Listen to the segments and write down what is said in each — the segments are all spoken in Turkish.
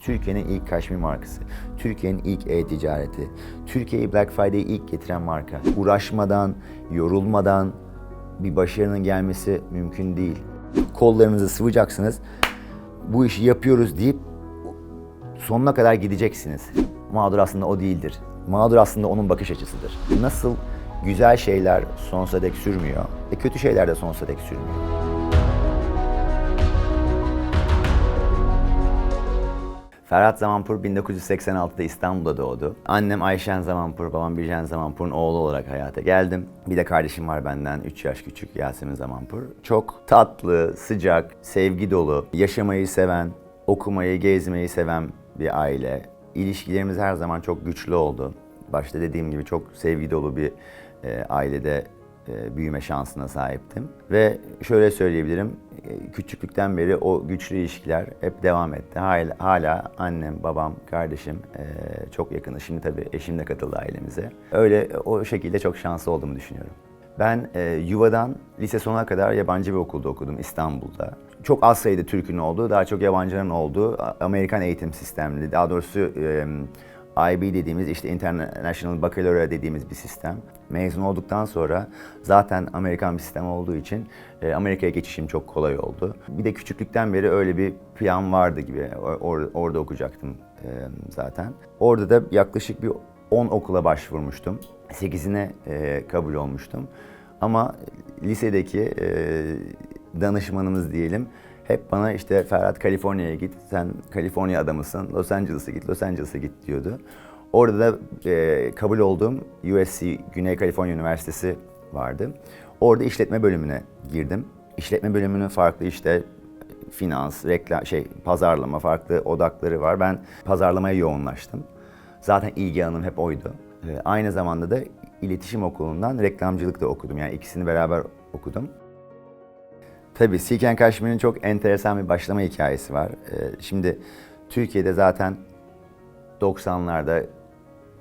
Türkiye'nin ilk kaşmir markası, Türkiye'nin ilk e-ticareti, Türkiye'yi Black Friday'e ilk getiren marka. Uğraşmadan, yorulmadan bir başarının gelmesi mümkün değil. Kollarınızı sıvacaksınız, bu işi yapıyoruz deyip sonuna kadar gideceksiniz. Mağdur aslında o değildir. Mağdur aslında onun bakış açısıdır. Nasıl güzel şeyler sonsuza dek sürmüyor, kötü şeyler de sonsuza dek sürmüyor. Ferhat Zamanpur 1986'da İstanbul'da doğdu. Annem Ayşen Zamanpur, babam Bircan Zamanpur'un oğlu olarak hayata geldim. Bir de kardeşim var benden 3 yaş küçük, Yasemin Zamanpur. Çok tatlı, sıcak, sevgi dolu, yaşamayı seven, okumayı, gezmeyi seven bir aile. İlişkilerimiz her zaman çok güçlü oldu. Başta dediğim gibi çok sevgi dolu bir ailede büyüme şansına sahiptim. Ve şöyle söyleyebilirim, küçüklükten beri o güçlü ilişkiler hep devam etti. Hala annem, babam, kardeşim çok yakınız. Şimdi tabii eşim de katıldı ailemize. Öyle o şekilde çok şanslı olduğumu düşünüyorum. Ben yuvadan lise sonuna kadar yabancı bir okulda okudum İstanbul'da. Çok az sayıda Türk'ün olduğu, daha çok yabancıların olduğu Amerikan eğitim sistemli. Daha doğrusu IB dediğimiz, işte International Baccalaureate dediğimiz bir sistem. Mezun olduktan sonra zaten Amerikan bir sistem olduğu için Amerika'ya geçişim çok kolay oldu. Bir de küçüklükten beri öyle bir plan vardı gibi. Orada okuyacaktım zaten. Orada da yaklaşık bir 10 okula başvurmuştum. 8'ine kabul olmuştum. Ama lisedeki danışmanımız diyelim hep bana işte Ferhat Kaliforniya'ya git, sen Kaliforniya adamısın, Los Angeles'a git, Los Angeles'a git diyordu. Orada da kabul olduğum USC, Güney Kaliforniya Üniversitesi vardı. Orada işletme bölümüne girdim. İşletme bölümünün farklı işte finans, reklam, pazarlama farklı odakları var. Ben pazarlamaya yoğunlaştım. Zaten ilgi alanım hep oydu. Aynı zamanda da iletişim okulundan reklamcılık da okudum. Yani ikisini beraber okudum. Tabii Silk & Cashmere'in çok enteresan bir başlama hikayesi var. Şimdi Türkiye'de zaten 90'larda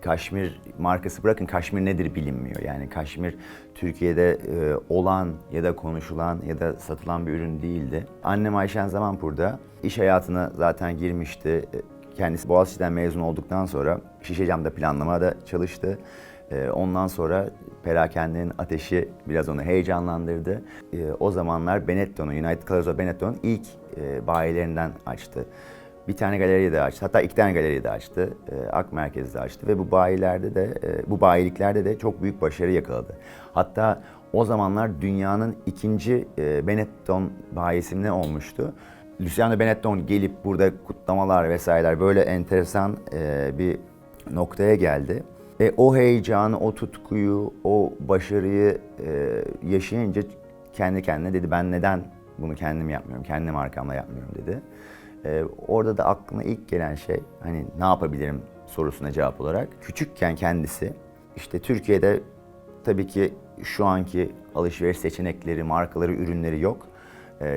kaşmir markası bırakın, kaşmir nedir bilinmiyor. Yani kaşmir Türkiye'de olan ya da konuşulan ya da satılan bir ürün değildi. Annem Ayşen Zamanpur'da iş hayatına zaten girmişti. Kendisi Boğaziçi'den mezun olduktan sonra Şişecam'da planlamada çalıştı. Ondan sonra perakendenin ateşi biraz onu heyecanlandırdı. O zamanlar Benetton'un, United Colors of Benetton'un ilk bayilerinden açtı. Bir tane galeri de açtı, hatta 2 tane galeri de açtı. Ak Merkez'de açtı ve bu bayilerde de, bu bayiliklerde de çok büyük başarı yakaladı. Hatta o zamanlar dünyanın ikinci Benetton bayisi ne olmuştu? Luciano Benetton gelip burada kutlamalar vesaireler böyle enteresan bir noktaya geldi. Ve o heyecanı, o tutkuyu, o başarıyı yaşayınca kendi kendine dedi ben neden bunu kendim yapmıyorum, kendi markamla yapmıyorum dedi. Orada da aklına ilk gelen şey hani ne yapabilirim sorusuna cevap olarak küçükken kendisi işte Türkiye'de tabii ki şu anki alışveriş seçenekleri, markaları, ürünleri yok.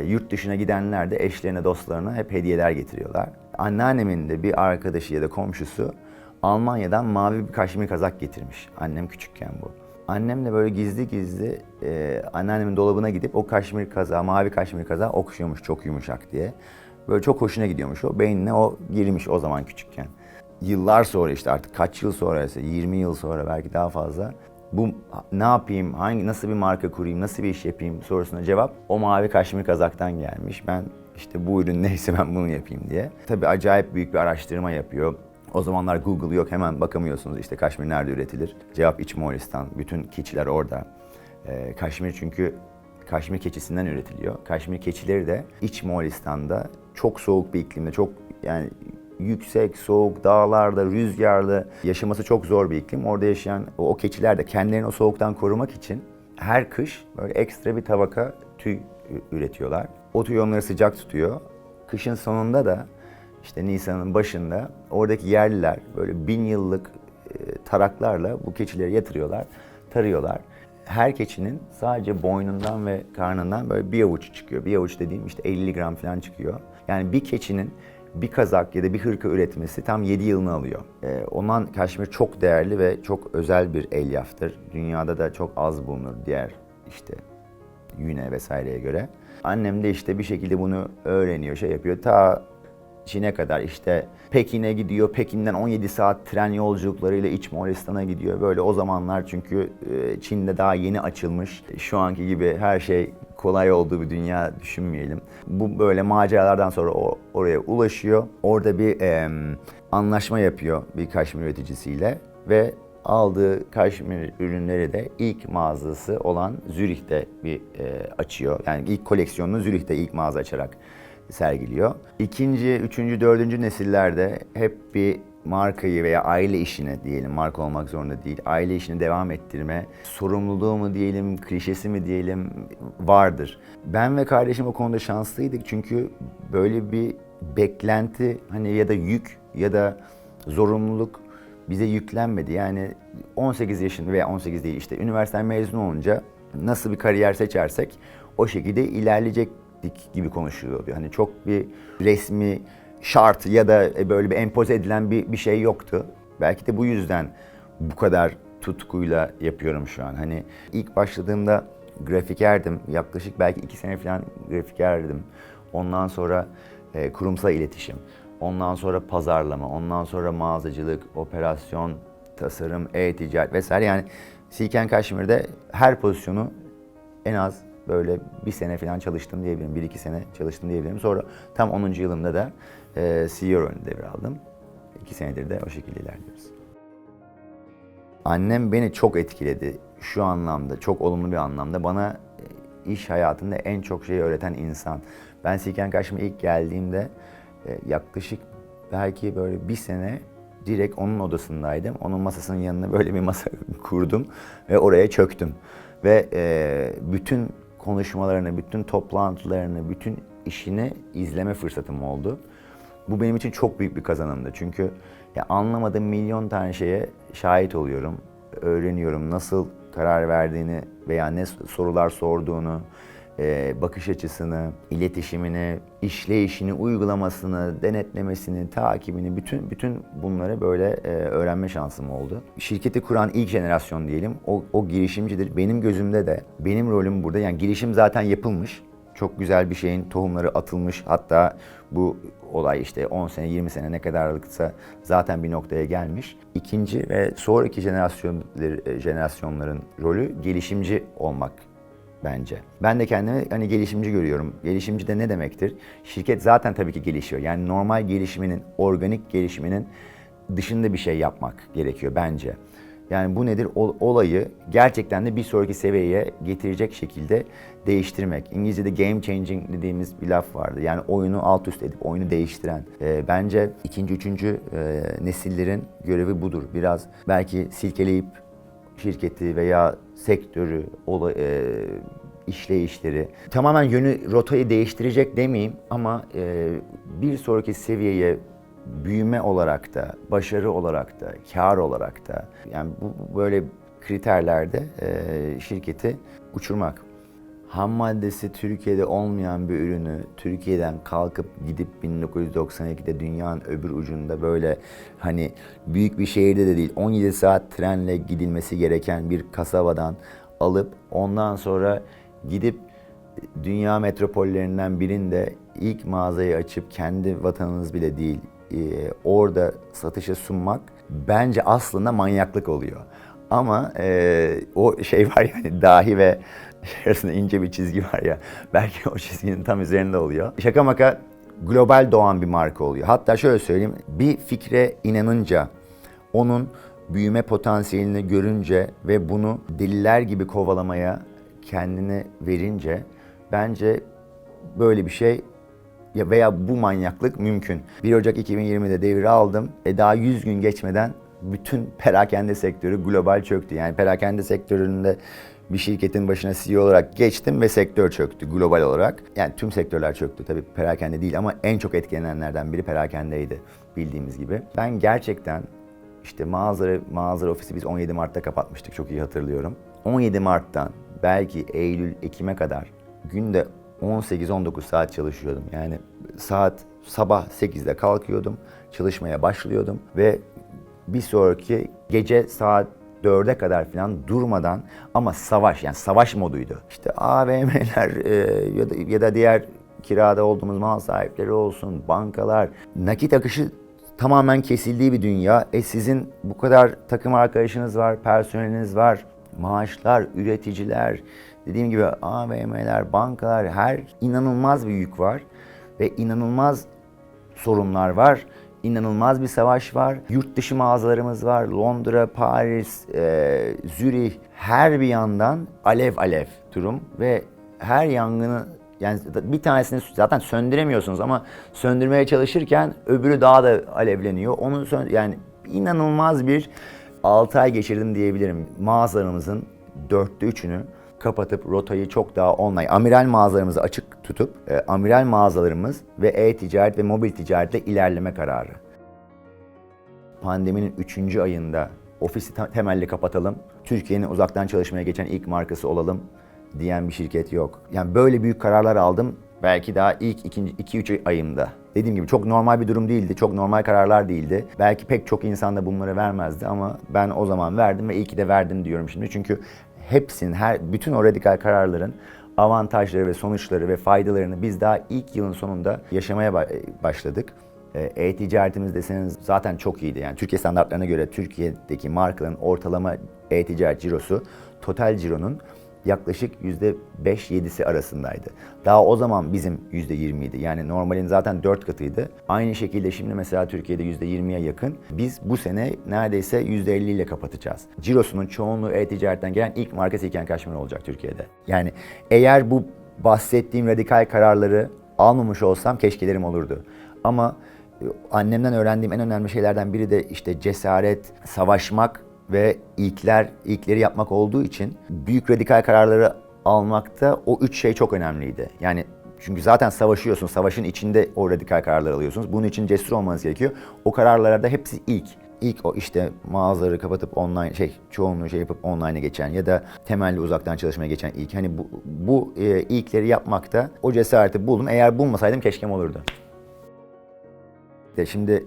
Yurt dışına gidenler de eşlerine, dostlarına hep hediyeler getiriyorlar. Anneannemin de bir arkadaşı ya da komşusu Almanya'dan mavi bir kaşmir kazak getirmiş. Annem küçükken bu. Annem de böyle gizli gizli anneannemin dolabına gidip o kaşmir kazağı, mavi kaşmir kazağı okşuyormuş çok yumuşak diye. Böyle çok hoşuna gidiyormuş o. Beynine o girmiş o zaman küçükken. Yıllar sonra işte artık kaç yıl sonra ise 20 yıl sonra belki daha fazla bu ne yapayım, nasıl bir marka kurayım, nasıl bir iş yapayım sorusuna cevap o mavi kaşmir kazaktan gelmiş. Ben işte bu ürün neyse ben bunu yapayım diye. Tabii acayip büyük bir araştırma yapıyor. O zamanlar Google yok, hemen bakamıyorsunuz işte kaşmir nerede üretilir. Cevap İç Moğolistan, bütün keçiler orada. Kaşmir çünkü kaşmir keçisinden üretiliyor. Kaşmir keçileri de İç Moğolistan'da çok soğuk bir iklimde, çok yani yüksek, soğuk, dağlarda, rüzgarlı, yaşaması çok zor bir iklim. Orada yaşayan o keçiler de kendilerini o soğuktan korumak için her kış böyle ekstra bir tabaka tüy üretiyorlar. O tüy onları sıcak tutuyor. Kışın sonunda da işte Nisan'ın başında oradaki yerliler böyle 1000 yıllık taraklarla bu keçileri yatırıyorlar, tarıyorlar. Her keçinin sadece boynundan ve karnından böyle bir avuç çıkıyor. Bir avuç dediğim işte 50 gram falan çıkıyor. Yani bir keçinin bir kazak ya da bir hırka üretmesi tam 7 yılını alıyor. Ondan kaşmir çok değerli ve çok özel bir elyafdır. Dünyada da çok az bulunur diğer işte yüne vesaireye göre. Annem de işte bir şekilde bunu öğreniyor, yapıyor. Ta Çin'e kadar, işte Pekin'e gidiyor. Pekin'den 17 saat tren yolculuklarıyla İç Moğolistan'a gidiyor. Böyle o zamanlar, çünkü Çin'de daha yeni açılmış. Şu anki gibi her şey kolay olduğu bir dünya düşünmeyelim. Bu böyle maceralardan sonra oraya ulaşıyor. Orada bir anlaşma yapıyor bir kaşmir üreticisiyle ve aldığı kaşmir ürünleri de ilk mağazası olan Zürih'te açıyor. Yani ilk koleksiyonunu Zürih'te ilk mağaza açarak sergiliyor. İkinci, üçüncü, dördüncü nesillerde hep bir markayı veya aile işini diyelim, marka olmak zorunda değil, aile işini devam ettirme sorumluluğu mu diyelim, klişesi mi diyelim vardır. Ben ve kardeşim o konuda şanslıydık çünkü böyle bir beklenti hani ya da yük ya da zorunluluk bize yüklenmedi. Yani 18 yaşında veya 18 değil, işte üniversiteden mezun olunca nasıl bir kariyer seçersek o şekilde ilerleyecektik gibi konuşuluyordu. Hani çok bir resmi şart ya da böyle bir empoze edilen bir şey yoktu. Belki de bu yüzden bu kadar tutkuyla yapıyorum şu an. Hani ilk başladığımda grafikerdim. Yaklaşık belki 2 sene falan grafikerdim. Ondan sonra kurumsal iletişim. Ondan sonra pazarlama, ondan sonra mağazacılık, operasyon, tasarım, e-ticaret vesaire. Yani Silken Kaşmir'de her pozisyonu en az böyle 1 sene falan çalıştım diyebilirim. 1-2 sene çalıştım diyebilirim. Sonra tam 10. yılımda da CEO rolünü devraldım. 2 senedir de o şekilde ilerliyoruz. Annem beni çok etkiledi şu anlamda, çok olumlu bir anlamda. Bana iş hayatında en çok şeyi öğreten insan. Ben Silken Kaşmir'e ilk geldiğimde yaklaşık belki böyle 1 sene direkt onun odasındaydım. Onun masasının yanına böyle bir masa kurdum ve oraya çöktüm. Ve bütün konuşmalarını, bütün toplantılarını, bütün işini izleme fırsatım oldu. Bu benim için çok büyük bir kazanımdı. Çünkü ya anlamadığım milyon tane şeye şahit oluyorum, öğreniyorum. Nasıl karar verdiğini veya ne sorular sorduğunu, bakış açısını, iletişimini, işleyişini, uygulamasını, denetlemesini, takibini, bütün bunları böyle öğrenme şansım oldu. Şirketi kuran ilk jenerasyon diyelim, o girişimcidir. Benim gözümde de benim rolüm burada. Yani girişim zaten yapılmış. Çok güzel bir şeyin tohumları atılmış. Hatta bu olay işte 10 sene, 20 sene ne kadarlıksa zaten bir noktaya gelmiş. İkinci ve sonraki jenerasyonların rolü gelişimci olmak bence. Ben de kendimi hani gelişimci görüyorum. Gelişimci de ne demektir? Şirket zaten tabii ki gelişiyor. Yani normal gelişiminin, organik gelişiminin dışında bir şey yapmak gerekiyor bence. Yani bu nedir? Olayı gerçekten de bir sonraki seviyeye getirecek şekilde değiştirmek. İngilizce'de game changing dediğimiz bir laf vardı. Yani oyunu alt üst edip oyunu değiştiren. Bence ikinci, üçüncü nesillerin görevi budur. Biraz belki silkeleyip şirketi veya sektörü, işleyişleri tamamen yönü, rotayı değiştirecek demeyeyim ama bir sonraki seviyeye büyüme olarak da, başarı olarak da, kar olarak da, yani bu böyle kriterlerde şirketi uçurmak. Ham maddesi Türkiye'de olmayan bir ürünü Türkiye'den kalkıp gidip 1992'de dünyanın öbür ucunda böyle hani büyük bir şehirde de değil 17 saat trenle gidilmesi gereken bir kasabadan alıp ondan sonra gidip dünya metropollerinden birinde ilk mağazayı açıp kendi vatanınız bile değil orada satışa sunmak bence aslında manyaklık oluyor. Ama o şey var yani dahi ve arasında ince bir çizgi var ya, belki o çizginin tam üzerinde oluyor. Şaka maka global doğan bir marka oluyor. Hatta şöyle söyleyeyim, bir fikre inanınca, onun büyüme potansiyelini görünce ve bunu deliler gibi kovalamaya kendini verince bence böyle bir şey ya veya bu manyaklık mümkün. 1 Ocak 2020'de devri aldım. Daha 100 gün geçmeden bütün perakende sektörü global çöktü. Yani perakende sektöründe bir şirketin başına CEO olarak geçtim ve sektör çöktü global olarak. Yani tüm sektörler çöktü tabii, perakende değil ama en çok etkilenenlerden biri perakendeydi bildiğimiz gibi. Ben gerçekten işte mağaza ofisi biz 17 Mart'ta kapatmıştık, çok iyi hatırlıyorum. 17 Mart'tan belki Eylül, Ekim'e kadar günde 18-19 saat çalışıyordum. Yani sabah 8'de kalkıyordum, çalışmaya başlıyordum ve bir sonraki gece saat 4'e kadar falan durmadan ama savaş, yani savaş moduydu. İşte AVM'ler ya da diğer kirada olduğumuz mal sahipleri olsun, bankalar, nakit akışı tamamen kesildiği bir dünya. Sizin bu kadar takım arkadaşınız var, personeliniz var, maaşlar, üreticiler, dediğim gibi AVM'ler, bankalar, her inanılmaz bir yük var ve inanılmaz sorunlar var. İnanılmaz bir savaş var. Yurt dışı mağazalarımız var. Londra, Paris, Zürih, her bir yandan alev alev durum ve her yangını, yani bir tanesini zaten söndüremiyorsunuz ama söndürmeye çalışırken öbürü daha da alevleniyor. Yani inanılmaz bir 6 ay geçirdim diyebilirim. Mağazalarımızın 3'ünü kapatıp rotayı çok daha online, amiral mağazalarımızı açık tutup amiral mağazalarımız ve e-ticaret ve mobil ticaretle ilerleme kararı. Pandeminin 3. ayında ofisi temelli kapatalım, Türkiye'nin uzaktan çalışmaya geçen ilk markası olalım diyen bir şirket yok. Yani böyle büyük kararlar aldım belki daha ilk 2-3 ayımda. Dediğim gibi çok normal bir durum değildi, çok normal kararlar değildi. Belki pek çok insan da bunları vermezdi ama ben o zaman verdim ve iyi ki de verdim diyorum şimdi. Çünkü hepsinin, bütün o radikal kararların avantajları ve sonuçları ve faydalarını biz daha ilk yılın sonunda yaşamaya başladık. E-ticaretimiz deseniz zaten çok iyiydi. Yani Türkiye standartlarına göre Türkiye'deki markaların ortalama e-ticaret cirosu, total cironun yaklaşık %5-7'si arasındaydı. Daha o zaman bizim %20'ydi. Yani normalin zaten 4 katıydı. Aynı şekilde şimdi mesela Türkiye'de %20'ye yakın. Biz bu sene neredeyse %50 ile kapatacağız. Cirosunun çoğunluğu e-ticaretten gelen ilk marka Silken Kaşmir olacak Türkiye'de. Yani eğer bu bahsettiğim radikal kararları almamış olsam keşkelerim olurdu. Ama annemden öğrendiğim en önemli şeylerden biri de işte cesaret, savaşmak ve ilkleri yapmak olduğu için büyük radikal kararları almakta o 3 şey çok önemliydi. Yani çünkü zaten savaşıyorsunuz, savaşın içinde o radikal kararları alıyorsunuz. Bunun için cesur olmanız gerekiyor. O kararlarda hepsi ilk. İlk o işte mağazaları kapatıp online çoğunluğu yapıp online'a geçen ya da temelli uzaktan çalışmaya geçen ilk. Hani bu ilkleri yapmakta o cesareti buldum. Eğer bulmasaydım keşkem olurdu. Şimdi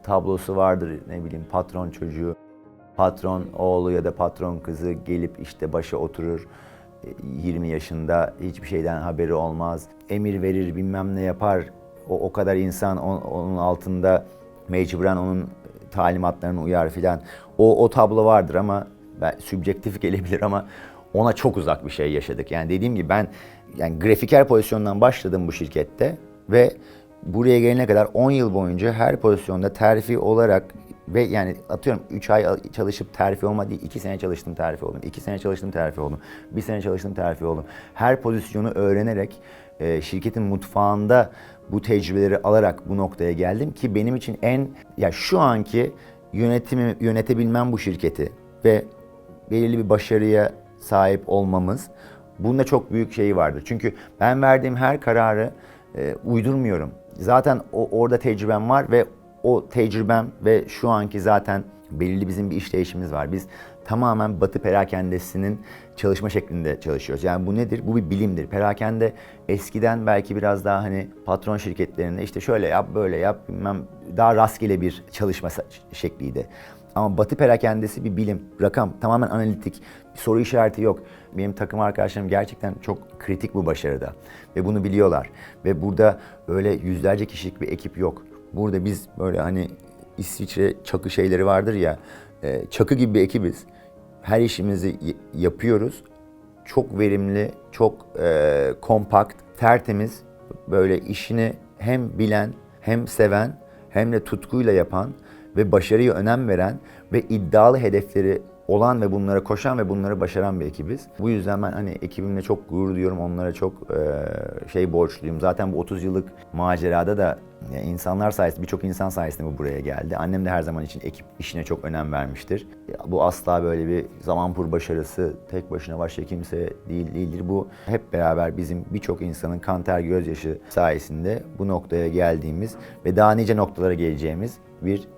tablosu vardır, ne bileyim, patron çocuğu, patron oğlu ya da patron kızı gelip işte başa oturur, 20 yaşında hiçbir şeyden haberi olmaz, emir verir, bilmem ne yapar, o kadar insan onun altında mecburen onun talimatlarına uyar filan. O tablo vardır ama sübjektif gelebilir ama ona çok uzak bir şey yaşadık. Yani dediğim gibi ben grafiker pozisyondan başladım bu şirkette ve buraya gelene kadar 10 yıl boyunca her pozisyonda terfi olarak ve yani atıyorum 3 ay çalışıp terfi olma değil, 2 sene çalıştım terfi oldum, 2 sene çalıştım terfi oldum, 1 sene çalıştım terfi oldum. Her pozisyonu öğrenerek şirketin mutfağında bu tecrübeleri alarak bu noktaya geldim ki benim için şu anki yönetebilmem bu şirketi ve belirli bir başarıya sahip olmamız, bunda çok büyük şeyi vardır. Çünkü ben verdiğim her kararı uydurmuyorum. Zaten orada tecrübem var ve o tecrübem ve şu anki zaten belirli bizim bir işleyişimiz var. Biz tamamen Batı perakendesinin çalışma şeklinde çalışıyoruz. Yani bu nedir? Bu bir bilimdir. Perakende eskiden belki biraz daha hani patron şirketlerinde işte şöyle yap, böyle yap, bilmem, daha rastgele bir çalışma şekliydi. Ama Batı perakendesi bir bilim, rakam, tamamen analitik, bir soru işareti yok. Benim takım arkadaşlarım gerçekten çok kritik bu başarıda ve bunu biliyorlar. Ve burada öyle yüzlerce kişilik bir ekip yok. Burada biz böyle hani İsviçre çakı şeyleri vardır ya, çakı gibi bir ekibiz. Her işimizi yapıyoruz. Çok verimli, çok kompakt, tertemiz, böyle işini hem bilen, hem seven, hem de tutkuyla yapan ve başarıya önem veren ve iddialı hedefleri olan ve bunlara koşan ve bunları başaran bir ekibiz. Bu yüzden ben hani ekibimle çok gurur duyuyorum, onlara çok borçluyum. Zaten bu 30 yıllık macerada da insanlar sayesinde, birçok insan sayesinde bu buraya geldi. Annem de her zaman için ekip işine çok önem vermiştir. Bu asla böyle bir Zamanpur başarısı, tek başına başka kimse değildir. Bu hep beraber bizim birçok insanın kan ter gözyaşı sayesinde bu noktaya geldiğimiz ve daha nice noktalara geleceğimiz bir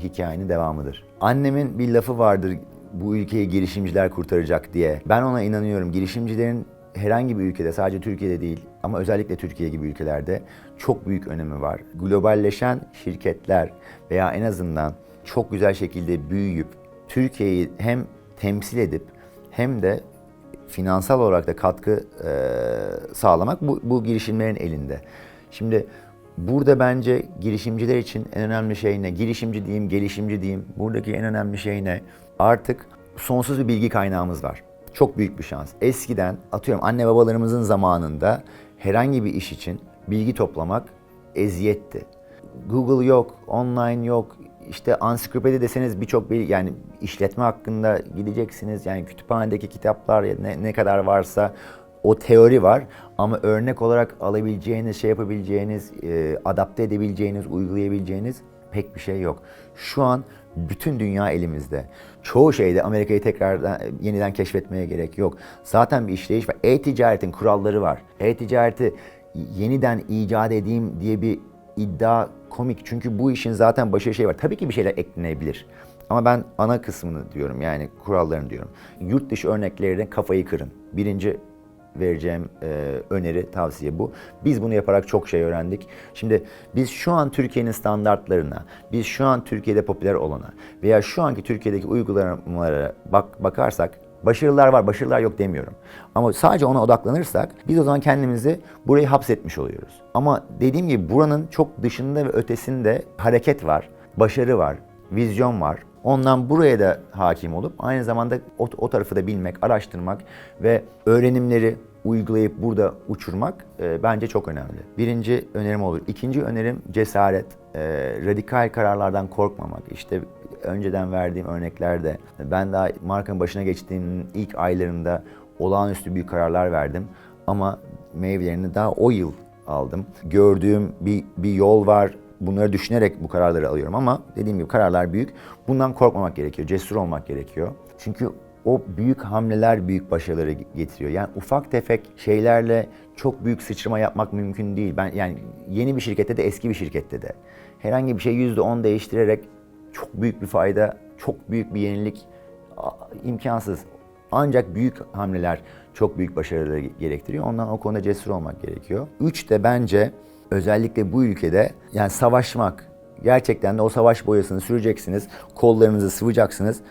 hikayenin devamıdır. Annemin bir lafı vardır, bu ülkeyi girişimciler kurtaracak diye. Ben ona inanıyorum. Girişimcilerin herhangi bir ülkede, sadece Türkiye'de değil ama özellikle Türkiye gibi ülkelerde çok büyük önemi var. Globalleşen şirketler veya en azından çok güzel şekilde büyüyüp Türkiye'yi hem temsil edip hem de finansal olarak da katkı sağlamak bu girişimlerin elinde. Şimdi burada bence girişimciler için en önemli şey ne? Girişimci diyeyim, gelişimci diyeyim. Buradaki en önemli şey ne? Artık sonsuz bir bilgi kaynağımız var. Çok büyük bir şans. Eskiden atıyorum anne babalarımızın zamanında herhangi bir iş için bilgi toplamak eziyetti. Google yok, online yok. İşte ansiklopedi deseniz birçok yani işletme hakkında gideceksiniz. Yani kütüphanedeki kitaplar ne kadar varsa o teori var. Ama örnek olarak alabileceğiniz, şey yapabileceğiniz, adapte edebileceğiniz, uygulayabileceğiniz pek bir şey yok. Şu an bütün dünya elimizde. Çoğu şeyde Amerika'yı tekrardan yeniden keşfetmeye gerek yok. Zaten bir işleyiş var. E-ticaretin kuralları var. E-ticareti yeniden icat edeyim diye bir iddia komik. Çünkü bu işin zaten başka şey var. Tabii ki bir şeyler eklenebilir. Ama ben ana kısmını diyorum, yani kurallarını diyorum. Yurt dışı örneklerine kafayı kırın. Birinci vereceğim öneri, tavsiye bu. Biz bunu yaparak çok şey öğrendik. Şimdi biz şu an Türkiye'nin standartlarına, biz şu an Türkiye'de popüler olana veya şu anki Türkiye'deki uygulamalara bakarsak başarılar var, başarılar yok demiyorum. Ama sadece ona odaklanırsak biz o zaman kendimizi burayı hapsetmiş oluyoruz. Ama dediğim gibi buranın çok dışında ve ötesinde hareket var, başarı var, vizyon var. Ondan buraya da hakim olup aynı zamanda o tarafı da bilmek, araştırmak ve öğrenimleri uygulayıp burada uçurmak bence çok önemli. Birinci önerim olur. İkinci önerim cesaret, radikal kararlardan korkmamak. İşte önceden verdiğim örneklerde ben daha markanın başına geçtiğim ilk aylarında olağanüstü büyük kararlar verdim. Ama meyvelerini daha o yıl aldım. Gördüğüm bir yol var. Bunları düşünerek bu kararları alıyorum ama dediğim gibi kararlar büyük. Bundan korkmamak gerekiyor, cesur olmak gerekiyor. Çünkü o büyük hamleler büyük başarıları getiriyor. Yani ufak tefek şeylerle çok büyük sıçrama yapmak mümkün değil. Ben yani yeni bir şirkette de eski bir şirkette de herhangi bir şey %10 değiştirerek çok büyük bir fayda, çok büyük bir yenilik imkansız. Ancak büyük hamleler çok büyük başarıları gerektiriyor. Ondan o konuda cesur olmak gerekiyor. 3 de bence özellikle bu ülkede yani savaşmak. Gerçekten de o savaş boyasını süreceksiniz, kollarınızı sıvacaksınız.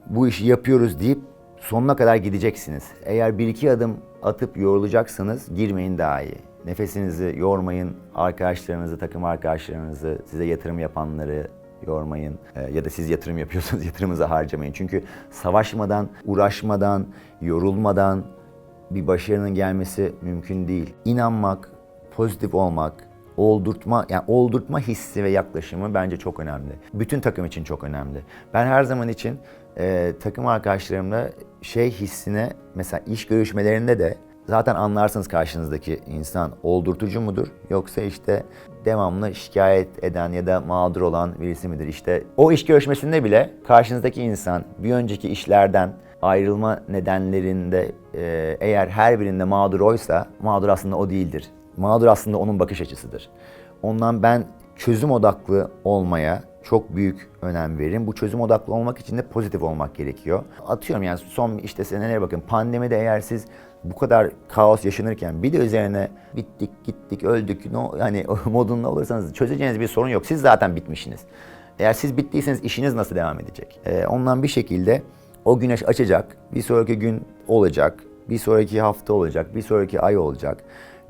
Bu işi yapıyoruz deyip sonuna kadar gideceksiniz. Eğer bir iki adım atıp yorulacaksanız girmeyin daha iyi. Nefesinizi yormayın, arkadaşlarınızı, takım arkadaşlarınızı, size yatırım yapanları yormayın. Ya da siz yatırım yapıyorsanız yatırımınızı harcamayın. Çünkü savaşmadan, uğraşmadan, yorulmadan bir başarının gelmesi mümkün değil. İnanmak, pozitif olmak, oldurtma hissi ve yaklaşımı bence çok önemli. Bütün takım için çok önemli. Ben her zaman için takım arkadaşlarımla hissine, mesela iş görüşmelerinde de zaten anlarsınız karşınızdaki insan oldurtucu mudur yoksa işte devamlı şikayet eden ya da mağdur olan birisi midir? İşte o iş görüşmesinde bile karşınızdaki insan bir önceki işlerden ayrılma nedenlerinde eğer her birinde mağdur oysa mağdur aslında o değildir. Mağdur aslında onun bakış açısıdır. Ondan ben çözüm odaklı olmaya çok büyük önem veririm. Bu çözüm odaklı olmak için de pozitif olmak gerekiyor. Atıyorum yani son işte senelere bakın. Pandemide eğer siz bu kadar kaos yaşanırken bir de üzerine bittik, gittik, öldük hani modunda olursanız çözeceğiniz bir sorun yok. Siz zaten bitmişsiniz. Eğer siz bittiyseniz işiniz nasıl devam edecek? Ondan bir şekilde o güneş açacak, bir sonraki gün olacak, bir sonraki hafta olacak, bir sonraki ay olacak.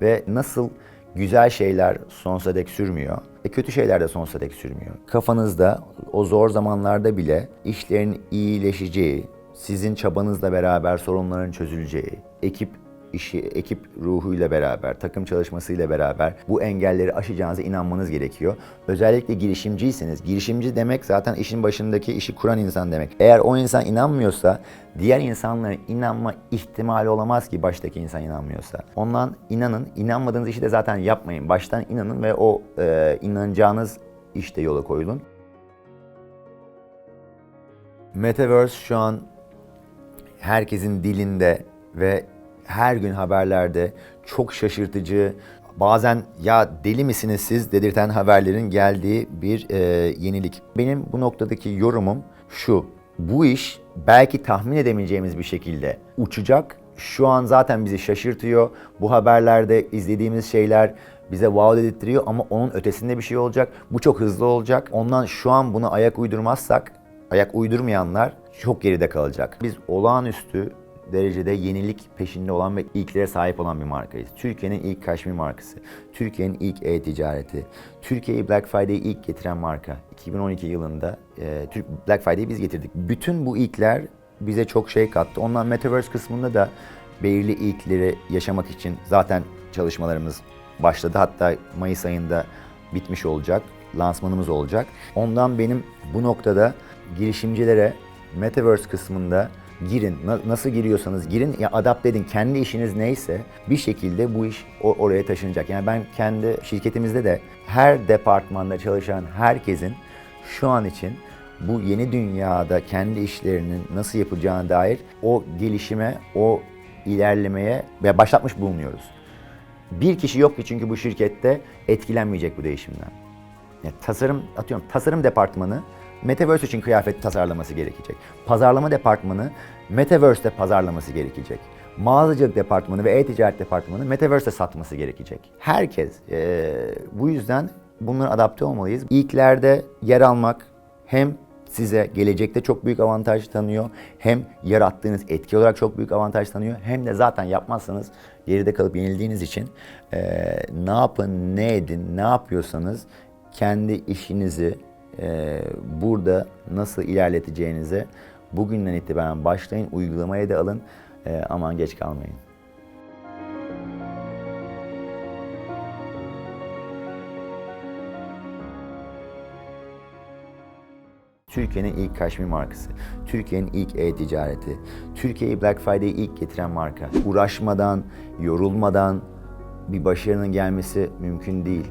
Ve nasıl güzel şeyler sonsuza dek sürmüyor, kötü şeyler de sonsuza dek sürmüyor. Kafanızda o zor zamanlarda bile işlerin iyileşeceği, sizin çabanızla beraber sorunların çözüleceği, ekip ruhuyla beraber, takım çalışmasıyla beraber bu engelleri aşacağınıza inanmanız gerekiyor. Özellikle girişimciyseniz, girişimci demek zaten işin başındaki işi kuran insan demek. Eğer o insan inanmıyorsa, diğer insanların inanma ihtimali olamaz ki baştaki insan inanmıyorsa. Ondan inanın, inanmadığınız işi de zaten yapmayın. Baştan inanın ve o inanacağınız işte yola koyulun. Metaverse şu an herkesin dilinde ve her gün haberlerde çok şaşırtıcı, bazen ya deli misiniz siz dedirten haberlerin geldiği bir yenilik. Benim bu noktadaki yorumum şu: bu iş belki tahmin edemeyeceğimiz bir şekilde uçacak. Şu an zaten bizi şaşırtıyor. Bu haberlerde izlediğimiz şeyler bize wow dedirtiyor ama onun ötesinde bir şey olacak. Bu çok hızlı olacak. Ondan şu an buna ayak uydurmazsak, ayak uydurmayanlar çok geride kalacak. Biz olağanüstü derecede yenilik peşinde olan ve ilklere sahip olan bir markayız. Türkiye'nin ilk kaşmir markası, Türkiye'nin ilk e-ticareti, Türkiye'yi Black Friday'e ilk getiren marka. 2012 yılında Black Friday'i biz getirdik. Bütün bu ilkler bize çok şey kattı. Ondan Metaverse kısmında da belirli ilkleri yaşamak için zaten çalışmalarımız başladı. Hatta Mayıs ayında bitmiş olacak, lansmanımız olacak. Ondan benim bu noktada girişimcilere Metaverse kısmında girin. Nasıl giriyorsanız girin, ya adapte edin. Kendi işiniz neyse bir şekilde bu iş oraya taşınacak. Yani ben kendi şirketimizde de her departmanda çalışan herkesin şu an için bu yeni dünyada kendi işlerinin nasıl yapacağına dair o gelişime, o ilerlemeye ve başlatmış bulunuyoruz. Bir kişi yok ki çünkü bu şirkette etkilenmeyecek bu değişimden. Yani tasarım departmanı Metaverse için kıyafet tasarlaması gerekecek. Pazarlama departmanı Metaverse'te pazarlaması gerekecek. Mağazacılık departmanı ve e-ticaret departmanı Metaverse'te satması gerekecek. Herkes. Bu yüzden bunlara adapte olmalıyız. İlklerde yer almak hem size gelecekte çok büyük avantaj tanıyor, hem yarattığınız etki olarak çok büyük avantaj tanıyor, hem de zaten yapmazsanız geride kalıp yenildiğiniz için ne yapın, ne edin, ne yapıyorsanız kendi işinizi burada nasıl ilerleteceğinize bugünden itibaren başlayın, uygulamaya da alın, aman geç kalmayın. Türkiye'nin ilk kaşmir markası, Türkiye'nin ilk e-ticareti, Türkiye'yi Black Friday'e ilk getiren marka. Uğraşmadan, yorulmadan bir başarının gelmesi mümkün değil.